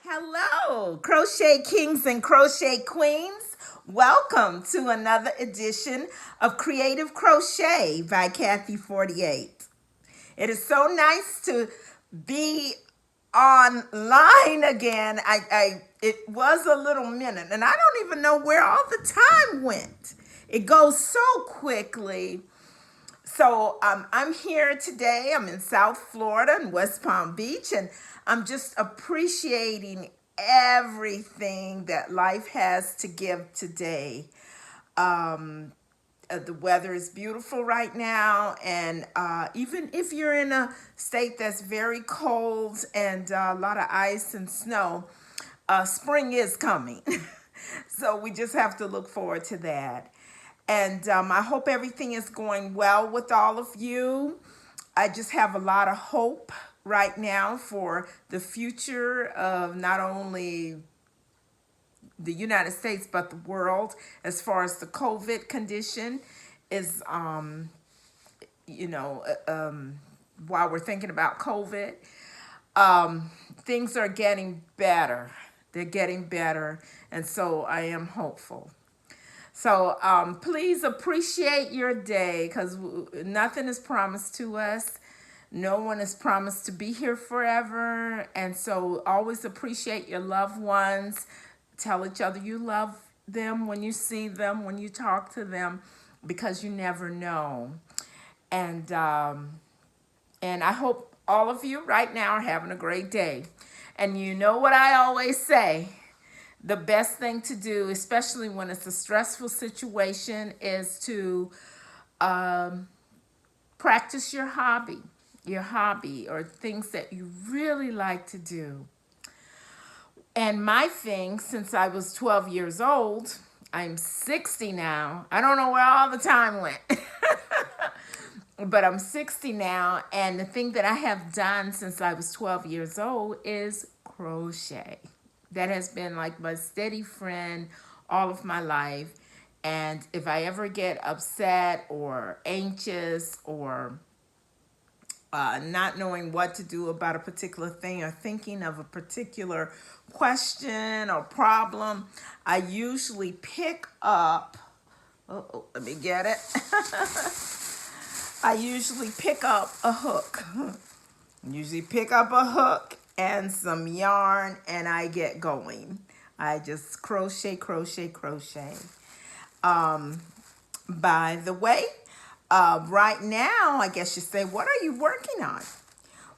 Hello, Crochet Kings and Crochet Queens. Welcome to another edition of Creative Crochet by Cathy48. It is so nice to be online again. It was a little minute, and I don't even know where all the time went. It goes so quickly. So I'm here today. I'm in South Florida in West Palm Beach, and I'm just appreciating everything that life has to give today. The weather is beautiful right now, and even if you're in a state that's very cold and a lot of ice and snow, spring is coming. So we just have to look forward to that. And I hope everything is going well with all of you. I just have a lot of hope right now for the future of not only the United States, but the world, as far as the COVID condition is, while we're thinking about COVID, things are getting better. They're getting better. And so I am hopeful. So please appreciate your day, because nothing is promised to us. No one is promised to be here forever. And so always appreciate your loved ones. Tell each other you love them when you see them, when you talk to them, because you never know. And I hope all of you right now are having a great day. And you know what I always say, the best thing to do, especially when it's a stressful situation, is to practice your hobby or things that you really like to do. And my thing, since I was 12 years old, I'm 60 now. I don't know where all the time went. But I'm 60 now, and the thing that I have done since I was 12 years old is crochet. That has been like my steady friend all of my life. And if I ever get upset or anxious or not knowing what to do about a particular thing or thinking of a particular question or problem, I usually pick up, let me get it. I usually pick up a hook. And some yarn, and I get going. I just crochet. By the way, right now, I guess you say, what are you working on?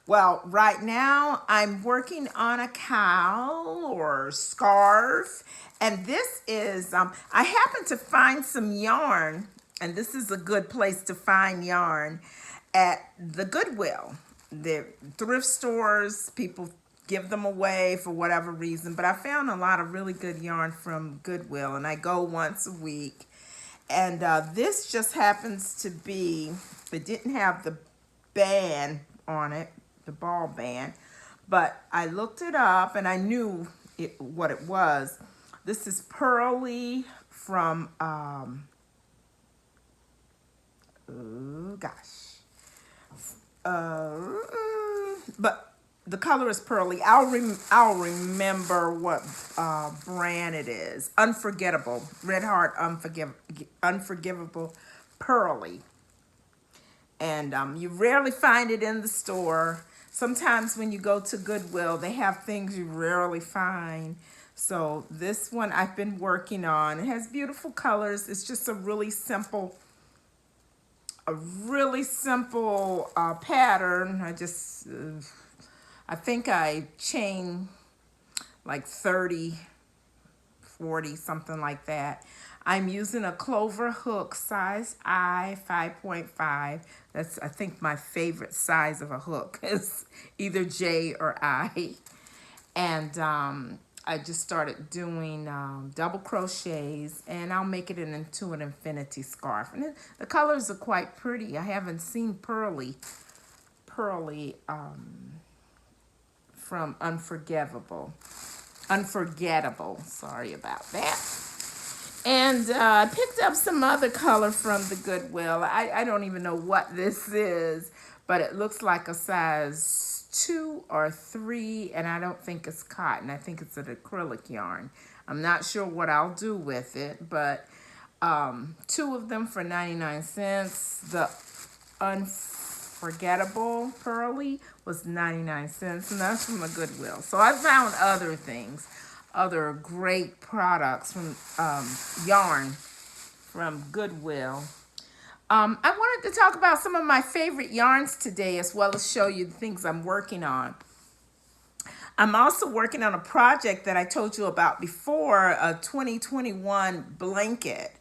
Well, right now I'm working on a cowl or scarf, and this is, I happen to find some yarn, and this is a good place to find yarn, at the Goodwill. The thrift stores, people give them away for whatever reason, but I found a lot of really good yarn from Goodwill, and I go once a week. And this just happens to be, it didn't have the band on it, the ball band, but I looked it up and I knew what it was. This is Pearly from, but the color is Pearly. I'll remember what brand it is. Unforgettable, Red Heart Unforgivable Pearly. And you rarely find it in the store. Sometimes when you go to Goodwill, they have things you rarely find. So this one I've been working on. It has beautiful colors. It's just a really simple pattern. I think I chain like 30, 40, something like that. I'm using a clover hook, size I, 5.5. That's, I think, my favorite size of a hook is either J or I. And I just started doing double crochets, and I'll make it into an infinity scarf. And the colors are quite pretty. I haven't seen Pearly from Unforgettable. Sorry about that. And I picked up some other color from the Goodwill. I don't even know what this is, but it looks like a size 2 or 3, and I don't think it's cotton. I think it's an acrylic yarn. I'm not sure what I'll do with it, but 2 of them for 99 cents. The Unforgettable Pearly was 99 cents, and that's from the Goodwill. So I found other things, other great products from yarn from Goodwill. I wanted to talk about some of my favorite yarns today, as well as show you the things I'm working on. I'm also working on a project that I told you about before, a 2021 blanket.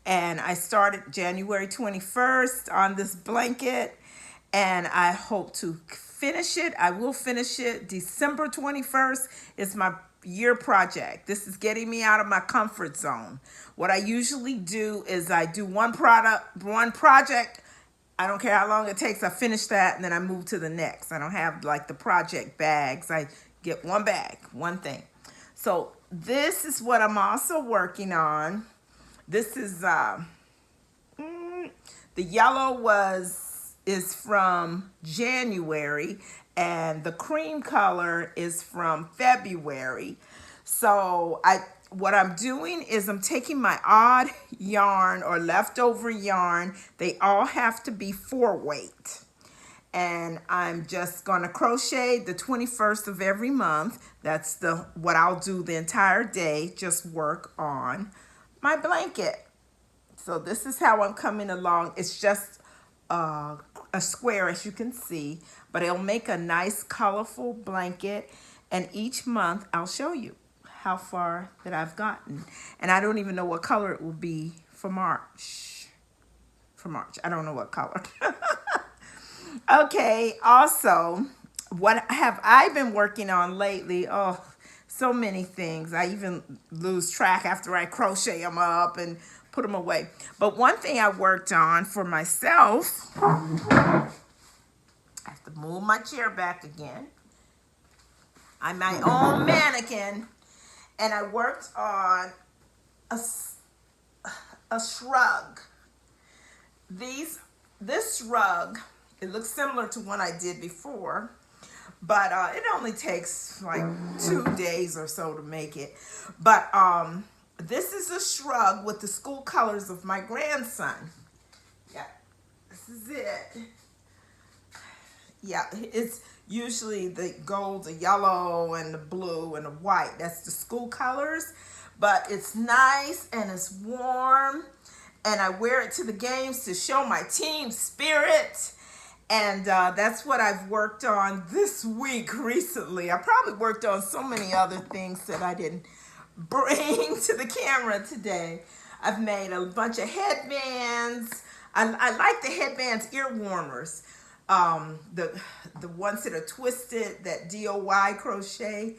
And I started January 21st on this blanket, and I hope to finish it. I will finish it. December 21st is my year project. This is getting me out of my comfort zone. What I usually do is I do one project. I don't care how long it takes. I finish that, and then I move to the next. I don't have like the project bags. I get one bag, one thing. So this is what I'm also working on. This is the yellow is from January, and the cream color is from February. So what I'm doing is I'm taking my odd yarn or leftover yarn. They all have to be 4-weight. And I'm just going to crochet the 21st of every month. That's what I'll do the entire day, just work on my blanket. So this is how I'm coming along. It's just a square, as you can see, but it'll make a nice colorful blanket. And each month I'll show you how far that I've gotten. And I don't even know what color it will be for March. I don't know what color. Okay, also, what have I been working on lately? Oh, so many things. I even lose track after I crochet them up and put them away. But one thing I worked on for myself, I have to move my chair back again. I'm my own mannequin. And I worked on a shrug. This shrug, it looks similar to one I did before, but it only takes like 2 days or so to make it. But this is a shrug with the school colors of my grandson. Yeah, this is it. Yeah, it's usually the gold, the yellow, and the blue, and the white. That's the school colors. But it's nice, and it's warm. And I wear it to the games to show my team spirit. And that's what I've worked on this week recently. I probably worked on so many other things that I didn't bring to the camera today. I've made a bunch of headbands. I like the headbands ear warmers. The ones that are twisted, that DIY crochet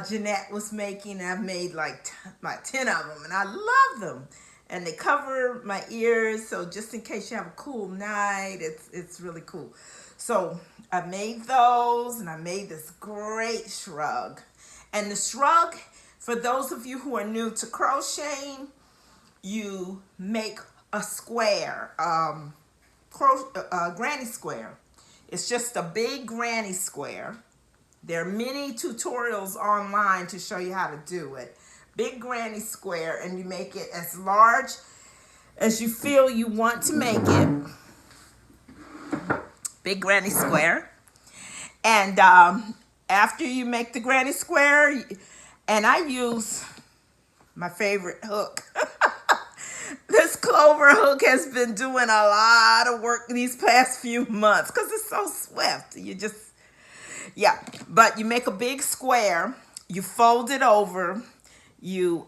Jeanette was making. I've made like 10 of them, and I love them. And they cover my ears, so just in case you have a cool night, it's really cool. So I made those, and I made this great shrug. And the shrug, for those of you who are new to crocheting, you make a square, granny square. It's just a big granny square. There are many tutorials online to show you how to do it. Big granny square, and you make it as large as you feel you want to make it. Big granny square. And after you make the granny square, and I use my favorite hook. This clover hook has been doing a lot of work these past few months because it's so swift. But you make a big square, you fold it over, you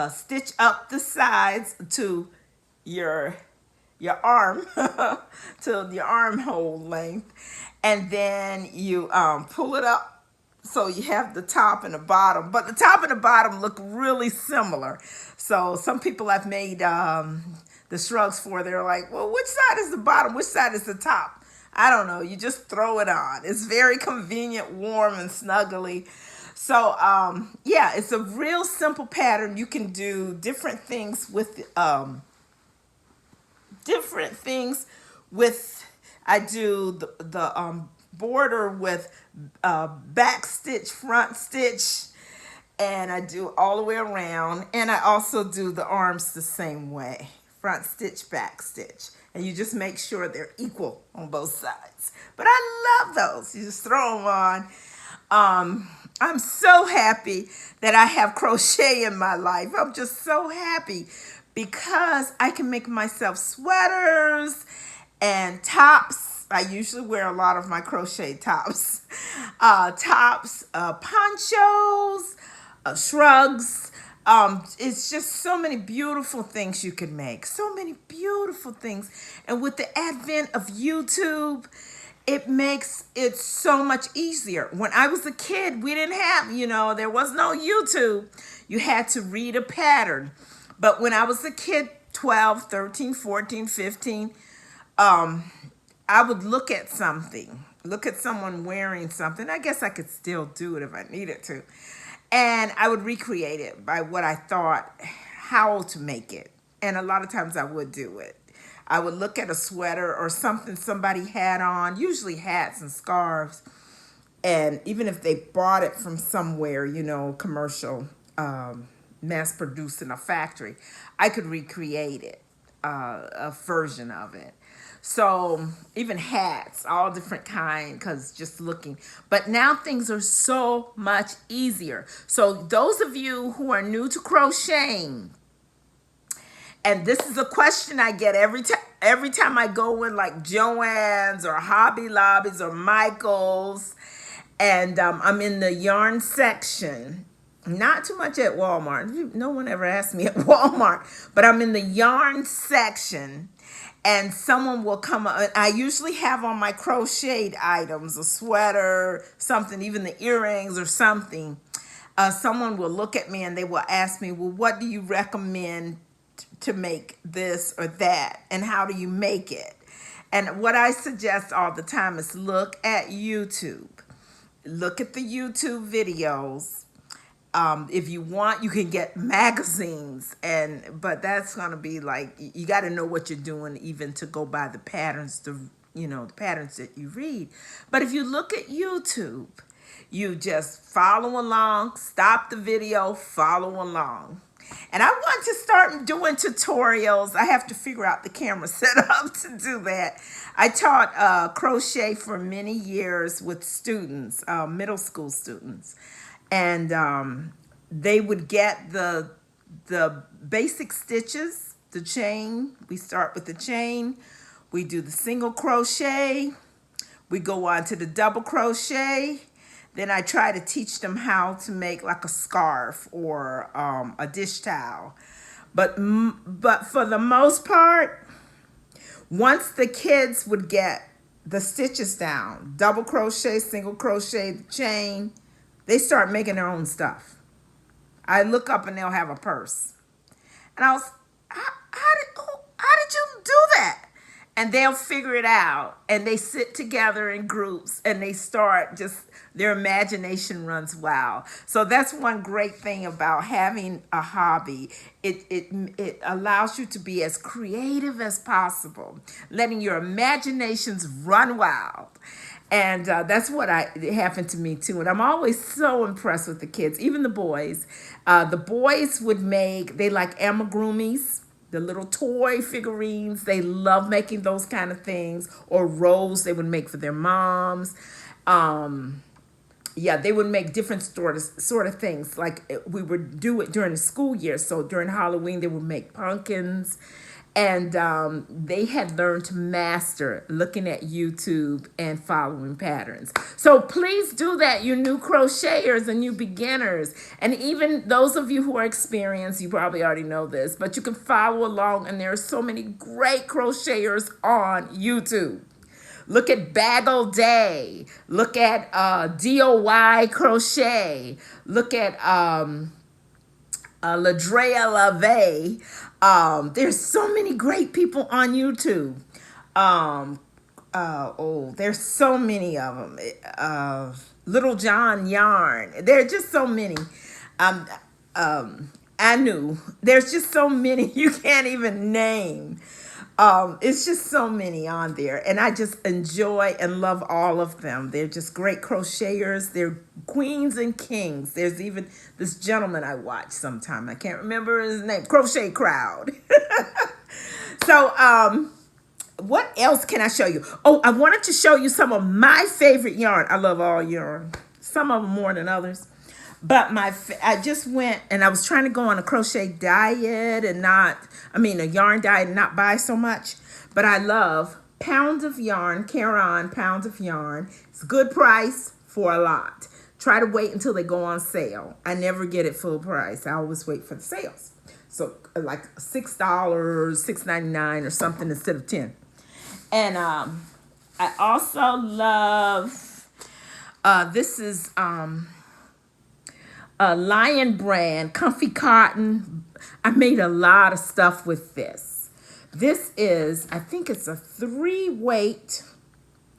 stitch up the sides to your arm, to your armhole length, and then you pull it up so you have the top and the bottom. But the top and the bottom look really similar. So some people I've made the shrugs for, they're like, well, which side is the bottom? Which side is the top? I don't know. You just throw it on. It's very convenient, warm, and snuggly. So, it's a real simple pattern. You can do different things with, I do the border with back stitch, front stitch, and I do all the way around. And I also do the arms the same way, front stitch, back stitch. And you just make sure they're equal on both sides. But I love those. You just throw them on. I'm so happy that I have crochet in my life. I'm just so happy because I can make myself sweaters and tops. I usually wear a lot of my crochet tops. Ponchos, shrugs. It's just so many beautiful things you can make. So many beautiful things. And with the advent of YouTube, it makes it so much easier. When I was a kid, we didn't have, there was no YouTube. You had to read a pattern. But when I was a kid, 12, 13, 14, 15, I would look at something, look at someone wearing something. I guess I could still do it if I needed to. And I would recreate it by what I thought, how to make it. And a lot of times I would do it. I would look at a sweater or something somebody had on, usually hats and scarves. And even if they bought it from somewhere, commercial, mass produced in a factory, I could recreate it, a version of it. So even hats, all different kind, because just looking. But now things are so much easier. So those of you who are new to crocheting, and this is a question I get every time I go in like Joann's or Hobby Lobbies or Michael's, and I'm in the yarn section. Not too much at Walmart. No one ever asked me at Walmart, but I'm in the yarn section. And someone will come up. I usually have on my crocheted items, a sweater, something, even the earrings or something. Someone will look at me and they will ask me, well, what do you recommend to make this or that? And how do you make it? And what I suggest all the time is look at YouTube. Look at the YouTube videos. If you want, you can get magazines, but that's gonna be like, you got to know what you're doing even to go by the patterns, the patterns that you read. But if you look at YouTube, you just follow along, stop the video, follow along. And I want to start doing tutorials. I have to figure out the camera setup to do that. I taught crochet for many years with students, middle school students. And they would get the basic stitches, the chain. We start with the chain. We do the single crochet. We go on to the double crochet. Then I try to teach them how to make like a scarf or a dish towel. But for the most part, once the kids would get the stitches down, double crochet, single crochet, the chain, they start making their own stuff. I look up and they'll have a purse. And how did you do that? And they'll figure it out. And they sit together in groups and they start their imagination runs wild. So that's one great thing about having a hobby. It allows you to be as creative as possible, letting your imaginations run wild. And that's what happened to me too. And I'm always so impressed with the kids, even the boys. The boys they like amigurumis, the little toy figurines. They love making those kind of things. Or rolls they would make for their moms. They would make different sort of things. Like we would do it during the school year. So during Halloween, they would make pumpkins. And they had learned to master looking at YouTube and following patterns. So please do that, you new crocheters and you beginners. And even those of you who are experienced, you probably already know this, but you can follow along. And there are so many great crocheters on YouTube. Look at Bagel Day. Look at DOY Crochet. Look at Ladrea LaVey. There's so many great people on YouTube. There's so many of them. Little John Yarn. There are just so many. Anu. There's just so many you can't even name. It's just so many on there, and I just enjoy and love all of them. They're just great crocheters. They're queens and kings. There's even this gentleman I watch sometime. I can't remember his name. Crochet Crowd. So, what else can I show you? Oh, I wanted to show you some of my favorite yarn. I love all yarn. Some of them more than others. But I just went and I was trying to go on a crochet diet and a yarn diet and not buy so much. But I love pounds of yarn, Caron pounds of yarn. It's a good price for a lot. Try to wait until they go on sale. I never get it full price. I always wait for the sales. So like $6, $6.99 or something instead of 10. And I also love, this is a Lion brand, Comfy Cotton. I made a lot of stuff with this. This is, I think it's a 3-weight.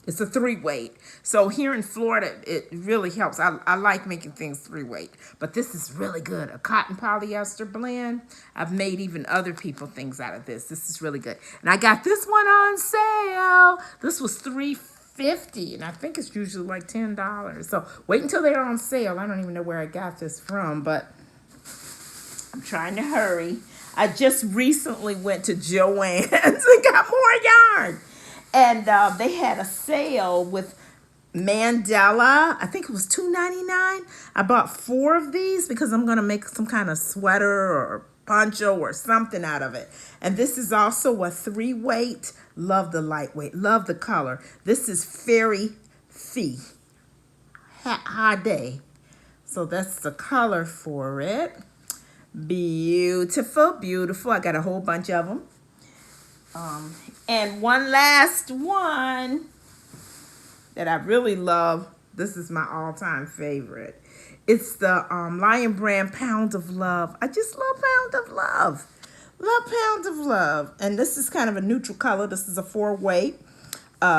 It's a 3-weight. So here in Florida, it really helps. I like making things 3-weight. But this is really good. A cotton polyester blend. I've made even other people things out of this. This is really good. And I got this one on sale. This was $3.50, and I think it's usually like $10. So wait until they're on sale. I don't even know where I got this from, but I'm trying to hurry. I just recently went to Joann's and got more yarn. And they had a sale with Mandela. I think it was $2.99. I bought 4 of these because I'm going to make some kind of sweater or poncho or something out of it. And this is also a 3-weight. Love the lightweight. Love the color. This is Fairy Fee. High Day. So that's the color for it. Beautiful, beautiful. I got a whole bunch of them. And one last one that I really love. This is my all-time favorite. It's the Lion brand Pound of Love. I just love Pound of Love. Love Pound of Love. And this is kind of a neutral color. This is a 4-weight,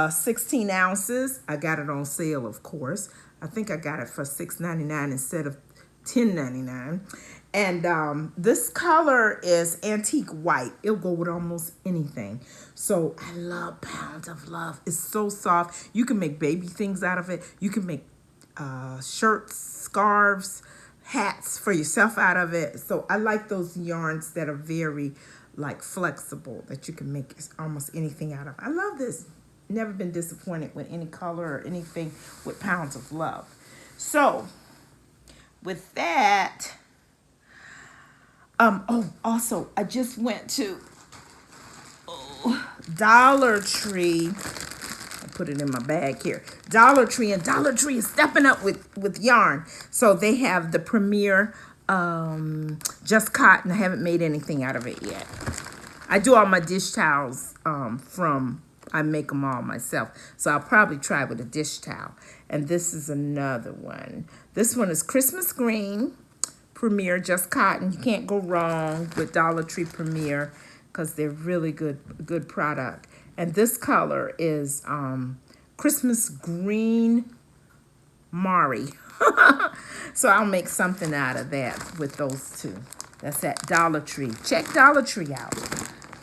16 ounces. I got it on sale, of course. I think I got it for $6.99 instead of $10.99. And this color is antique white. It'll go with almost anything. So I love Pound of Love. It's so soft. You can make baby things out of it. You can make shirts, scarves, hats for yourself out of it. So I like those yarns that are very like flexible, that you can make almost anything out of. I love this. Never been disappointed with any color or anything with Pounds of Love. So with that, also, I just went to Dollar Tree. I put it in my bag here. Dollar Tree, and Dollar Tree is stepping up with yarn. So they have the Premier Just Cotton. I haven't made anything out of it yet. I do all my dish towels I make them all myself. So I'll probably try with a dish towel. And this is another one. This one is Christmas Green. Premier Just Cotton. You can't go wrong with Dollar Tree Premier because they're really good product. And this color is Christmas Green Mari. So I'll make something out of that with those two. That's at Dollar Tree. Check Dollar Tree out.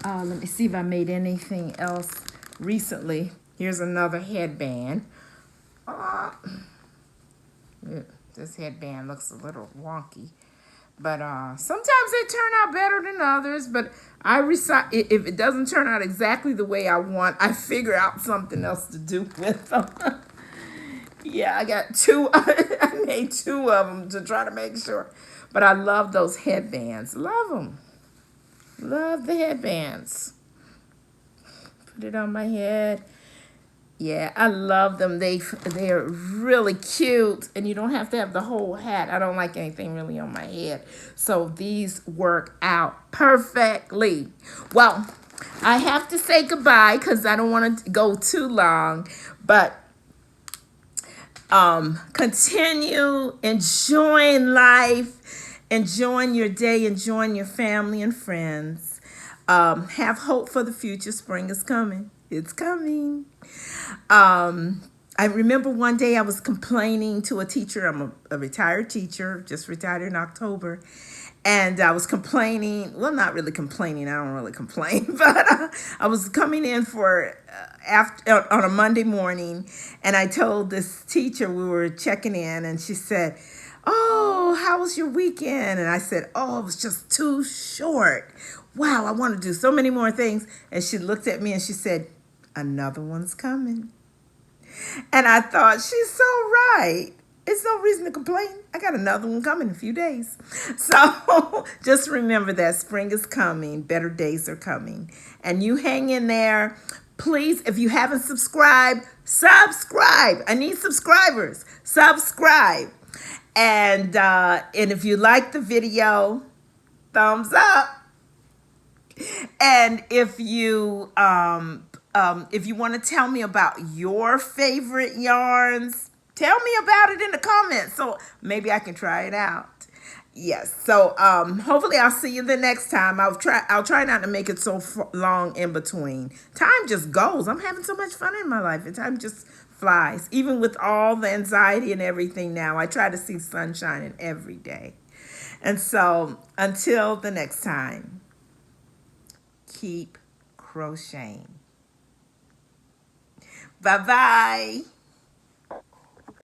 Let me see if I made anything else recently. Here's another headband. This headband looks a little wonky. But sometimes they turn out better than others. But if it doesn't turn out exactly the way I want, I figure out something else to do with them. Yeah, I got 2. I made 2 of them to try to make sure. But I love those headbands. Love them. Love the headbands. Put it on my head. Yeah, I love them. They're really cute, and you don't have to have the whole hat. I don't like anything really on my head. So these work out perfectly. Well, I have to say goodbye because I don't want to go too long, but continue enjoying life, enjoying your day, enjoying your family and friends. Have hope for the future. Spring is coming. It's coming. I remember one day I was complaining to a teacher. I'm a retired teacher, just retired in October. And I was complaining, well, not really complaining. I don't really complain, but I was coming in for after on a Monday morning, and I told this teacher, we were checking in, and she said, "Oh, how was your weekend?" And I said, "Oh, it was just too short. Wow, I want to do so many more things." And she looked at me and she said, "Another one's coming." And I thought, she's so right. It's no reason to complain. I got another one coming in a few days. So just remember that spring is coming. Better days are coming. And you hang in there. Please, if you haven't subscribed, subscribe. I need subscribers. Subscribe. And if you like the video, thumbs up. And if you want to tell me about your favorite yarns, tell me about it in the comments so maybe I can try it out. Yes. So hopefully I'll see you the next time. I'll try not to make it so long in between. Time just goes. I'm having so much fun in my life. And time just flies. Even with all the anxiety and everything now, I try to see sun shining every day. And so until the next time, keep crocheting. Bye-bye.